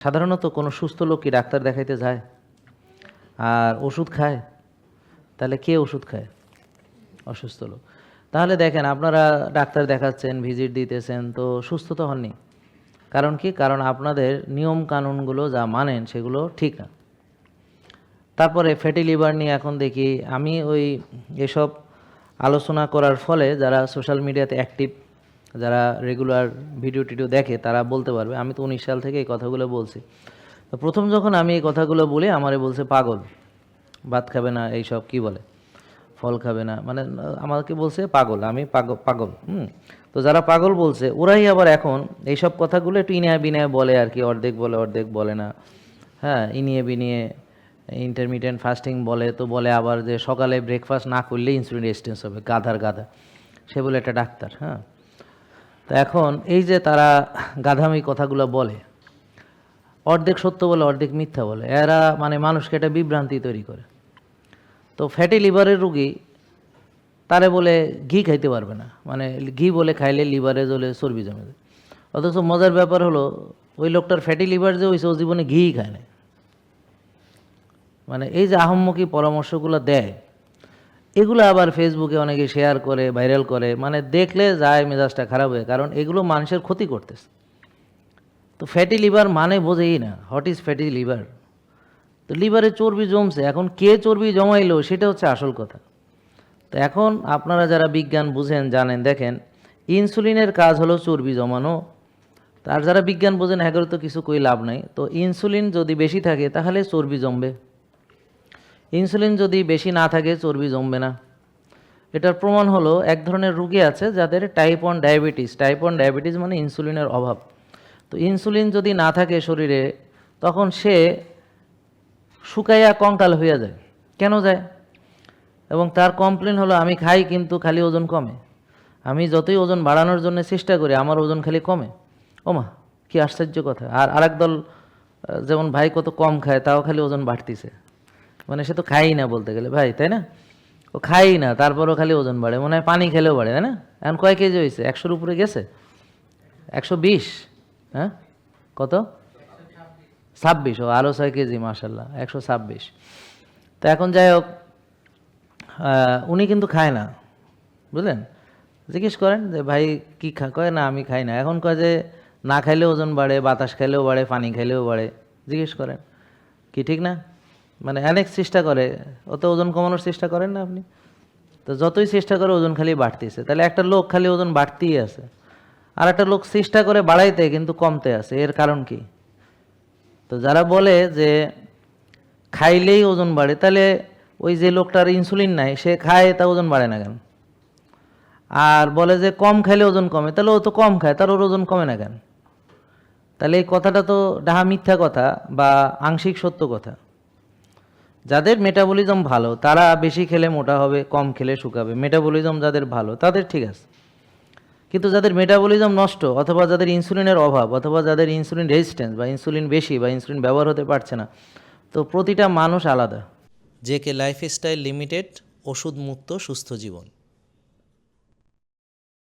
সাধারণত কোনো সুস্থ লোক কি ডাক্তার দেখাইতে যায় আর ওষুধ খায়? তাহলে কে ওষুধ খায়? অসুস্থ লোক। তাহলে দেখেন, আপনারা ডাক্তার দেখাচ্ছেন, ভিজিট দিতেছেন, তো সুস্থ তো হননি। কারণ কি? কারণ আপনাদের নিয়ম কানুনগুলো যা মানেন সেগুলো ঠিক না। তারপরে ফ্যাটি লিভার নিয়ে এখন দেখি আমি এসব আলোচনা করার ফলে যারা সোশ্যাল মিডিয়াতে অ্যাক্টিভ, যারা রেগুলার ভিডিও টিডিও দেখে তারা বলতে পারবে। আমি তো 19 সাল থেকে এই কথাগুলো বলছি। তো প্রথম যখন আমি এই কথাগুলো বলি আমারে বলছে পাগল, ভাত খাবে না, এইসব কি বলে, ফল খাবে না, মানে আমাকে বলছে পাগল, আমি পাগল। তো যারা পাগল বলছে ওরাই আবার এখন এইসব কথাগুলো একটু ইনিয়ে বিনিয়ে বলে আর কি, অর্ধেক বলে অর্ধেক বলে না। হ্যাঁ, ইনিয়ে বিনিয়ে ইন্টারমিডিয়েন্ট ফাস্টিং বলে, তো বলে আবার যে সকালে ব্রেকফাস্ট না করলে ইনসুলিন রেজিস্ট্যান্স হবে, গাধার গাধা। সে বলে একটা ডাক্তার। হ্যাঁ, তো এখন এই যে তারা গাধামি কথাগুলো বলে, অর্ধেক সত্য বলে অর্ধেক মিথ্যা বলে, এরা মানে মানুষকে একটা বিভ্রান্তি তৈরি করে। তো ফ্যাটি লিভারের রুগী তারে বলে ঘি খাইতে পারবে না, মানে ঘি বলে খাইলে লিভারে জ্বলে চর্বি জমে যায়। অথচ মজার ব্যাপার হলো ওই লোকটার ফ্যাটি লিভার যে হয়েছে ও জীবনে ঘি খায় না। মানে এই যে আহম্মকি পরামর্শগুলো দেয়, এগুলো আবার ফেসবুকে অনেকে শেয়ার করে, ভাইরাল করে, মানে দেখলে যায় মেজাজটা খারাপ হয়ে, কারণ এগুলো মানুষের ক্ষতি করতেছে। তো ফ্যাটি লিভার মানে বোঝেই না হোয়াট ইজ ফ্যাটি লিভার। তো লিভারে চর্বি জমছে, এখন কে চর্বি জমাইলো সেটা হচ্ছে আসল কথা। তো এখন আপনারা যারা বিজ্ঞান বুঝেন, জানেন, দেখেন ইনসুলিনের কাজ হলো চর্বি জমানো। তার যারা বিজ্ঞান বোঝেন হ্যাঁ তো কিছু কই লাভ নাই। তো ইনসুলিন যদি বেশি থাকে তাহলে চর্বি জমবে, ইনসুলিন যদি বেশি না থাকে চর্বি জমবে না। এটার প্রমাণ হলো এক ধরনের রোগী আছে যাদের টাইপ 1 ডায়াবেটিস। টাইপ 1 ডায়াবেটিস মানে ইনসুলিনের অভাব। তো ইনসুলিন যদি না থাকে শরীরে তখন সে শুকাইয়া কঙ্কাল হইয়া যায়। কেন যায়? এবং তার কমপ্লেন হলো আমি খাই কিন্তু খালি ওজন কমে, আমি যতই ওজন বাড়ানোর জন্য চেষ্টা করি আমার ওজন খালি কমে। ওমা, কি আশ্চর্য কথা। আর আরেক দল, যেমন ভাই কত কম খায় তাও খালি ওজন বাড়তিছে, মানে সে তো খাই না বলতে গেলে ভাই, তাই না? ও খাই না তারপরও খালি ওজন বাড়ে, মনে হয় পানি খেলেও বাড়ে, তাই না? এখন কয় কেজি হয়েছে? 100-র উপরে গেছে, 120। হ্যাঁ, কত? 26। ও আরও 6 কেজি, মাশাল্লাহ, 126। তো এখন যাই হোক, উনি কিন্তু খায় না, বুঝলেন? জিজ্ঞেস করেন যে ভাই কি কয় না আমি খাই না। এখন কয় যে না খাইলেও ওজন বাড়ে, বাতাস খাইলেও বাড়ে, পানি খাইলেও বাড়ে। জিজ্ঞেস করেন কি ঠিক না? মানে অনেক চেষ্টা করে, অত ওজন কমানোর চেষ্টা করেন না আপনি? তো যতই চেষ্টা করে ওজন খালি বাড়তেছে। তাহলে একটা লোক খালি ওজন বাড়তেই আছে, আর একটা লোক চেষ্টা করে বাড়াইতে কিন্তু কমতে আছে, এর কারণ কি? তো যারা বলে যে খাইলেই ওজন বাড়ে, তাহলে ওই যে লোকটার ইনসুলিন নাই সে খায় তা ওজন বাড়ে না কেন? আর বলে যে কম খাইলে ওজন কমে, তাহলে ও তো কম খায়, তার ওর ওজন কমে না কেন? তাহলে এই কথাটা তো ডাহা মিথ্যা কথা বা আংশিক সত্য কথা। যাদের মেটাবলিজম ভালো তারা বেশি খেলে মোটা হবে, কম খেলে শুকাবে। মেটাবলিজম যাদের ভালো তাদের ঠিক আছে। কিন্তু যাদের মেটাবলিজম নষ্ট, অথবা যাদের ইনসুলিনের অভাব, অথবা যাদের ইনসুলিন রেজিস্ট্যান্স বা ইনসুলিন বেশি বা ইনসুলিন ব্যবহার হতে পারছে না, তো প্রতিটা মানুষ আলাদা। জেকে লাইফস্টাইল লিমিটেড, ওষুধ মুক্ত সুস্থ জীবন।